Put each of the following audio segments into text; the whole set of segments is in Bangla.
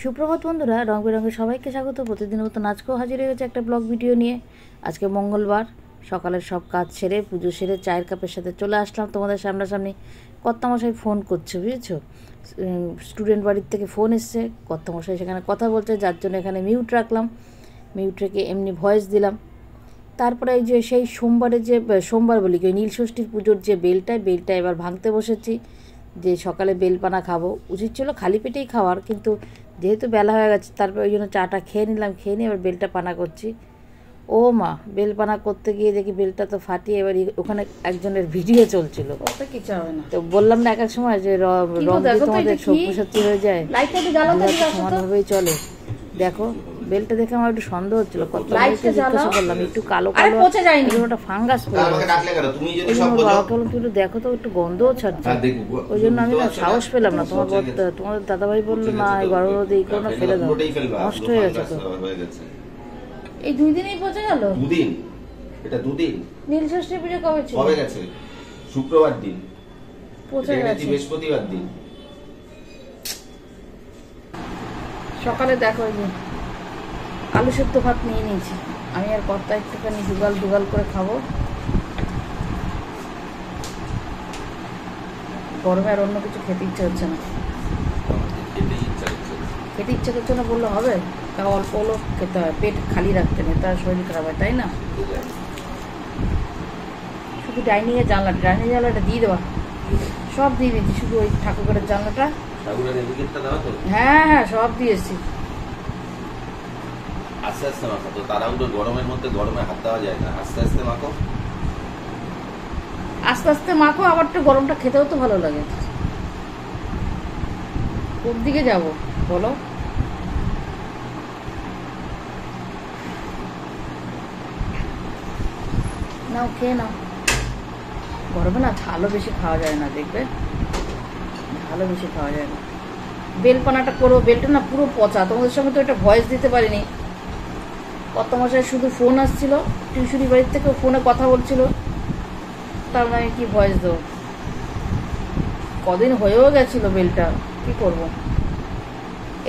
সুপ্রভাত বন্ধুরা, রং বেরঙের সবাইকে স্বাগত। প্রতিদিনের মতো আজকেও হাজির হয়ে গেছে একটা ব্লগ ভিডিও নিয়ে। আজকে মঙ্গলবার, সকালের সব কাজ সেরে পুজো সেরে চায়ের কাপের সাথে চলে আসলাম তোমাদের সামনাসামনি। কর্তামশাই ফোন করছে, বুঝেছো, স্টুডেন্ট বাড়ির থেকে ফোন এসছে। কর্তামশাই সেখানে কথা বলছে, যার জন্য এখানে মিউট রাখলাম। মিউট রেখে এমনি ভয়েস দিলাম। তারপরে এই যে সেই সোমবার বলি কি, নীলষষ্ঠীর পুজোর যে বেলটা এবার ভাঙতে বসেছি। যে সকালে বেলপানা খাবো, উচিত ছিল খালি পেটেই খাওয়ার, কিন্তু যেহেতু বেলা হয়ে গেছে তারপর ওই জন্য চাটা খেয়ে নিলাম। খেয়ে নিয়ে এবার বেলটা পানা করছি। ও মা, বেলপানা করতে গিয়ে দেখি বেলটা তো ফাটিয়ে, এবার ওখানে একজনের ভিডিও চলছিল। কিছু হবে না তো বললাম না এক এক সময় যে রং দিয়ে তোমাদের সত্যি হয়ে যায়, সমানভাবেই চলে। দেখো বেলটা দেখে আমার একটু সন্দেহ হচ্ছিল, কত জিজ্ঞাসা করলাম একটু কালো কালো ওটা ফাঙ্গাস পড়ে বাবাকে বললাম তুই একটু দেখো তো, একটু গন্ধও ছাড়ছে। ওই জন্য আমি না সাহস পেলাম না। তোমাদের দাদাভাই বললো না এই গরম রোদে এই করো, ফেলে দাও, নষ্ট হয়ে গেছে। তো এই 2 দিনেই পচে গেল। 2 দিন, এটা 2 দিন। নীলষষ্ঠী পুজো কবে ছিল? কবে গেছে? শুক্রবার দিন পচে গেছে, বৃহস্পতিবার দিন। সকালে দেখো এই যে আলু সেদ্ধ ভাত নিয়ে নিয়েছি আমি আর কর্তা, একটুখানি দুগাল করে খাবো। গরমে আর অন্য কিছু খেতে ইচ্ছে হচ্ছে না। খেতে ইচ্ছে করছে না বললে হবে? তা অল্প অল্প খেতে হয়, পেট খালি রাখতে নেই, তার শরীর খারাপ হয়, তাই না? শুধু ডাইনিংয়ের জানলাটা দিয়ে দেওয়া, সব দিয়ে দিয়েছি, শুধু ওই ঠাকুরের জানলাটা। হ্যাঁ সব দিয়েছি। আস্তে আস্তে মাখো, তো তাড়াহুড়ো গরমের মধ্যে গরমে হাত দেওয়া যায় না। আস্তে আস্তে মাখো, আস্তে আস্তে মাখো। আবার তো গরমটা খেতেও তো ভালো লাগে। কোন দিকে যাবো বলো? নাও খেয়ে নাও। গরমে না ঝালও বেশি খাওয়া যায় না, দেখবে ঝালও বেশি খাওয়া যায় না। বেলপানাটা করো, বেলটা না পুরো পচা। তোমাদের সঙ্গে তো এটা ভয়েস দিতে পারিনি। কর্তামশাই শুধু ফোন আসছিল টিউশনি বাড়ির থেকে, ফোনে কথা বলছিল, তার মানে কি ভয়েস দেবো? কদিন হয়েও গেছিল বেলটা, কি করব?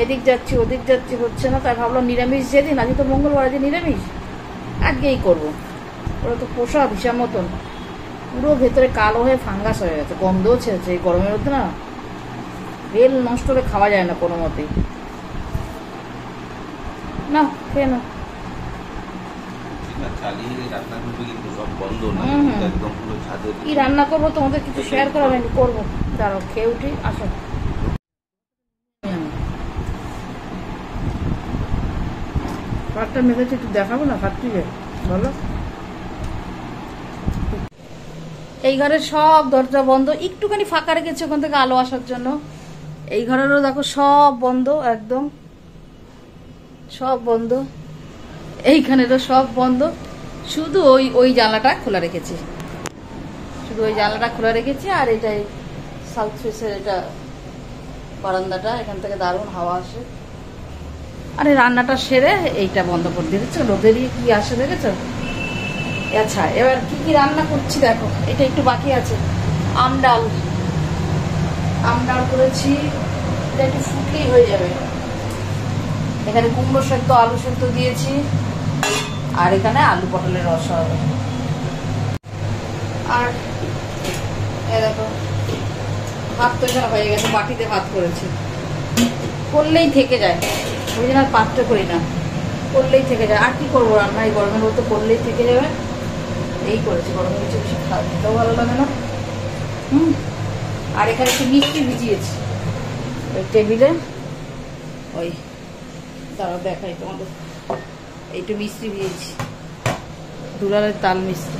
এদিক যাচ্ছি ওদিক যাচ্ছি, হচ্ছে না। তাই ভাবলাম নিরামিষ যেদিন, আজকে তো মঙ্গলবার, আজকে নিরামিষ, আজকেই করবো। ওরা তো পোষা ভিসার মতন, পুরো ভেতরে কালো হয়ে ফাঙ্গাস হয়ে গেছে, গন্ধও ছেড়েছে। এই গরমের মধ্যে না বেল নষ্ট করে খাওয়া যায় না কোনো মতেই। না খেয়ে না, কি রান্না করবো তোমাদের কিছু শেয়ার করা হয়নি, করবো। দাঁড়াও খেয়ে উঠি, আসো। ভাতটা মেখেছি, একটু দেখাবো না খাচ্ছি যে, বলো। এই ঘরের সব দরজা বন্ধ, একটুখানি ফাঁকা রেখেছে ওখান থেকে আলো আসার জন্য। এই ঘরেরও দেখো সব বন্ধ, একদম সব বন্ধ। এইখানেরও সব বন্ধ, শুধু ওই জানলাটা খোলা রেখেছি, শুধু ওই জানলাটা খোলা রেখেছি। আর এটাই সাউথ ফেসের এটা বারান্দাটা, এখান থেকে দারুণ হাওয়া আসে। আরে রান্নাটা সেরে এইটা বন্ধ করে দিয়েছো, রোদেরই কি আসে দেখেছো? আচ্ছা এবার কি রান্না করছি দেখো। এটা একটু বাকি আছে, আমডাল করেছি, এটা একটু ফুটলেই হয়ে যাবে। এখানে কুমড়ো সেদ্ধ, আলু সেদ্ধ দিয়েছি, আর এখানে আলু পটলের রসা হবে। আর এ দেখো ভাত তো এখানে হয়ে গেছে, বাটিতে ভাত করেছি। করলেই থেকে যায়, ওই জন্য আর পাত্র করি না, করলেই থেকে যায়। আর কি করবো রান্না, এই গরমের মধ্যে করলেই থেকে যাবে, এই করেছি। গরমে কিছু বেশি খেতেও ভালো লাগে না। আর এখানে একটু মিষ্টি ভিজিয়েছি ওই টেবিলে, ওই দাঁড়াও দেখাই তোমাদের, একটু মিষ্টি ভিজিয়েছি, দুলালের তাল মিষ্টি।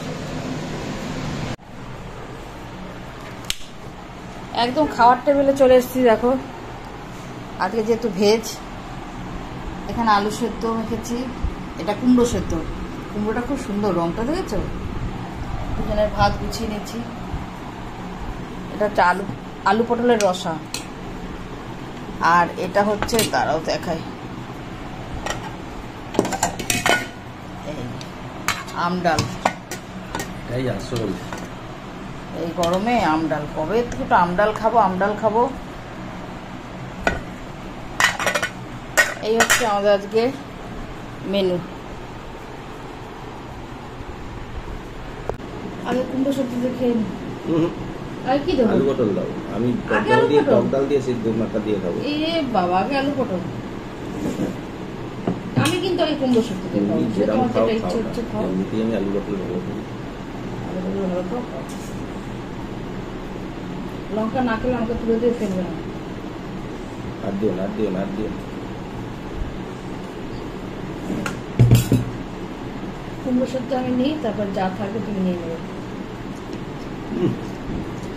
একদম খাওয়ার টেবিলে চলে এসেছি। দেখো আজকে যেহেতু ভেজ, এখানে আলু সেদ্ধ মেখেছি, এটা কুমড়ো সেদ্ধ। কুমড়োটা খুব সুন্দর, রংটা দেখেছো? দুজনের ভাত গুছিয়ে নিচ্ছি। এটা হচ্ছে আলু পটলের রসা। আর এটা হচ্ছে, দাঁড়াও দেখাই, আমডাল। এই গরমে আমডাল, কবে একটু আমডাল খাবো। এই হচ্ছে আমাদের আজকে মেনু। আগে কুমড়ো সবজি দিয়ে খেয়ে নি। আর কি দেবো? আলু পটল দাও, আমি আগে আলু পটল? টক ডাল দিয়ে সিদ্ধ মাখা দিয়ে খাবো। এ বাবা, আগে আলু পটল। আমি কিন্তু আগে কুমড়ো সবজি দিয়ে খাবো। তুমি যেরকম তোমার খাও যেটা খাও ইচ্ছে না, হচ্ছে খাও। এমনিতেই আমি আলু পটল ভালো খাই। আলু পটল ভালো খাও। লঙ্কা না খেলে আমাকে তুলে দিয়ে ফেলবে না। আর দিও না, আর দিও না, আর দিও না। কুমড়ো সবজি আমি নিই, তারপর যা থাকবে তুমি নিয়ে নেবে।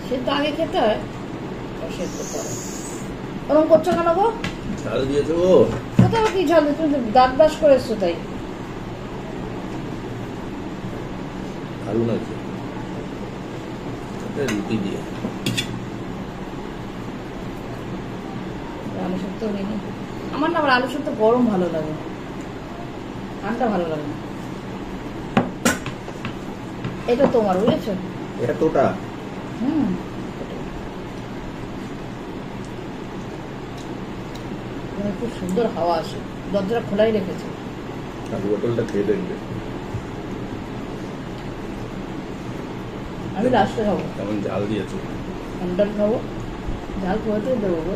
সে তো আগে খেতে হয়, সেদ্ধ করে। ওরকম করছো কেন গো? ঝাল দিয়েছো গো? কোথাও কি ঝাল? তুমি তো দাঁত ব্রাশ করে এসছো তাই। আলু নয়, রুটি দিয়ে। আলু সত্য নিই। আমার না, আমার আলু সত্য গরম ভালো লাগে, ঠান্ডা ভালো লাগে না। এটা তোমার, বুঝেছো? এতটা হুম, খুব সুন্দর হাওয়া আসে, দরজাটা খোলাই রেখেছে। আলু পটলটা খেয়ে দেখবে আমি লাস্টে খাবো। কেমন ঝাল দিয়েছো। ঠান্ডা খাবো, ঝাল কোয়াতে দেবো গো।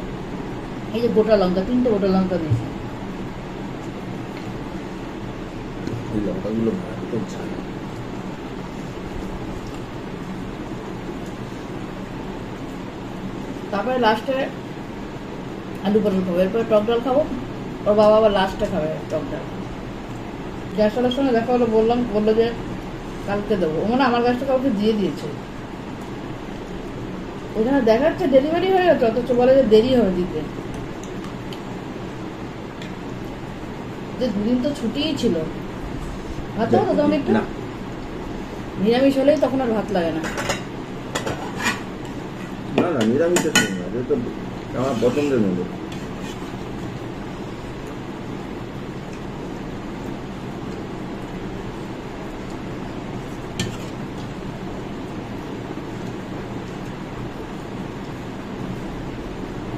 এই যে গোটা লঙ্কা, 3টে গোটা লঙ্কা দিয়েছি। এই লঙ্কাগুলো খুব ঝাল। তারপরে লাস্টে আলু পটল খাবো, এরপরে টক ডাল খাবো। ওর বাবা আবার লাস্টে খাবে টক ডাল। গ্যাসওয়ালার সঙ্গে দেখা হলো, বললো যে কালকে দেবো। ও মানে আমার গ্যাসটা কাউকে দিয়ে দিয়েছে। ওখানে দেখাচ্ছে ডেলিভারি হয়ে গেছে, অথচ বলে যে দেরি হবে দিতে। যে দুদিন তো ছুটিই ছিল। ভাত দেবো তো তখন একটু? না, নিরামিষ হলেই তখন আর ভাত লাগে না। না না, নিরামিষের জন্য না, যেহেতু আমার পছন্দের নেবো।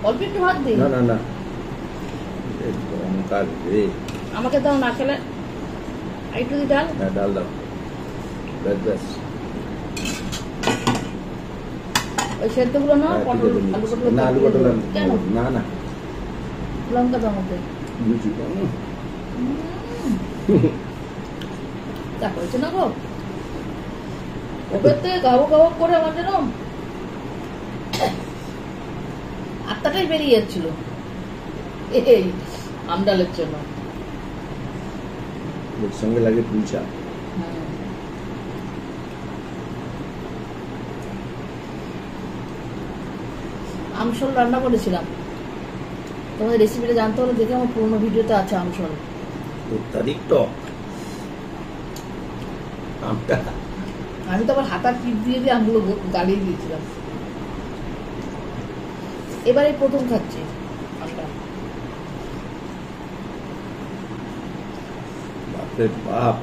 অল্প একটু ভাত দিই। না না না, কাজ রে। আমাকে দাও, না খেলে আর একটু দিই ডাল। হ্যাঁ, ডাল দাও, ব্যাস ব্যাস। ওই সেদ্ধগুলো না, হ্যাঁ, ঠিক পটল আছে, আলু নিচ্ছি। পটল না, আলু পটল কেন? না না, লঙ্কা দাও আমাকে। বুঝি। তা হয়েছে না গো, ওপর থেকে গাবো গাবো করে আমার যেন আত্মাটাই বেরিয়ে যাচ্ছিল এই আমডালের জন্য। এর সঙ্গে লাগে পুঁচা। আমসল রান্না করেছিলাম, তোমাদের রেসিপিটা জানতে হলে দেখে আমার পুরোনো ভিডিওতে আছে আমসল। অত্যাধিক টক আমটা। আমি তো আবার হাতার টিপ দিয়ে দিয়ে আমগুলো গালিয়ে দিয়েছিলাম। এবারে প্রথম খাচ্ছি আমটা। বাপরে বাপ,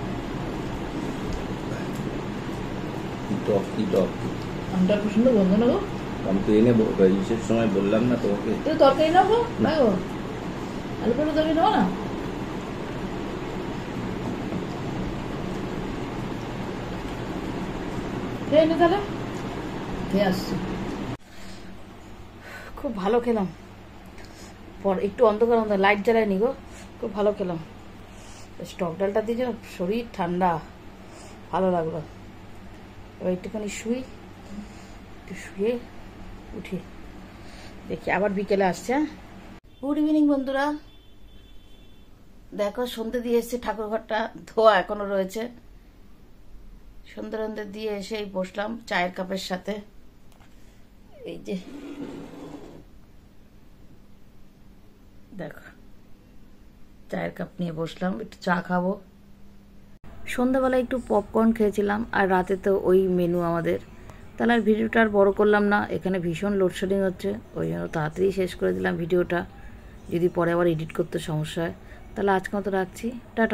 কি টক, কি টক। আমটা খুব সুন্দর গন্ধ না গো। আমি তো এনে ইসের সময় বললাম না তোমাকে। তুমি তরকারি নাও গো, না গো আলু পটল তরকারি নাও না। খেয়ে নি তাহলে, খেয়ে আসছি। খুব ভালো খেলাম, পর একটু অন্ধকার অন্ধকার, লাইট জ্বালায়নি গো, খুব ভালো খেলাম। টক ডালটা দিয়ে শরীর ঠান্ডা, ভালো লাগলো। এবার একটুখানি শুই, একটু শুয়ে উঠি, দেখি আবার বিকেলে আসছে। গুড ইভিনিং বন্ধুরা, দেখো সন্ধে দিয়ে এসছে, ঠাকুর ঘরটা ধোয়া এখনো রয়েছে। সন্ধে রন্ধে দিয়ে এসেই বসলাম চায়ের কাপের সাথে। এই যে দেখো চায়ের কাপ নিয়ে বসলাম, একটু চা খাবো। সন্ধ্যাবেলা একটু পপকর্ন খেয়েছিলাম, আর রাতে তো ওই মেনু আমাদের। তাহলে আর ভিডিওটা আর বড় করলাম না, এখানে ভীষণ লোডশেডিং হচ্ছে, ওই জন্য তাড়াতাড়ি শেষ করে দিলাম ভিডিওটা, যদি পরে আবার এডিট করতে সমস্যা হয়। তাহলে আজকে মতো রাখছি, টাটা।